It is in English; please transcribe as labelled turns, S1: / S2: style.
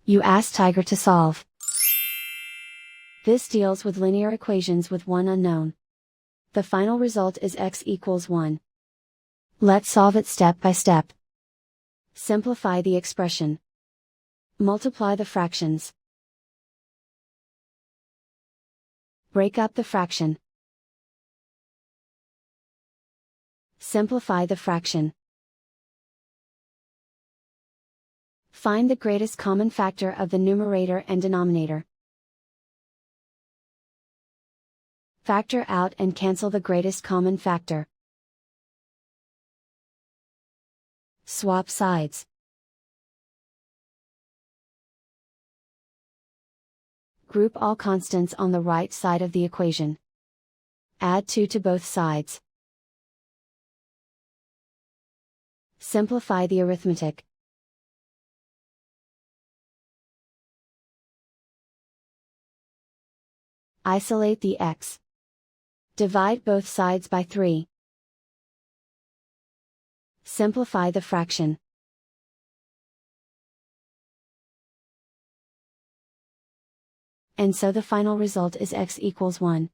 S1: You ask Tiger to solve. This deals with linear equations with one unknown. The final result is x equals 1. Let's solve it step by step. Simplify the expression. Multiply the fractions. Break up the fraction. Simplify the fraction. Find the greatest common factor of the numerator and denominator. Factor out and cancel the greatest common factor. Swap sides. Group all constants on the right side of the equation. Add 2 to both sides. Simplify the arithmetic. Isolate the x. Divide both sides by 3. Simplify the fraction. And so the final result is x equals 1.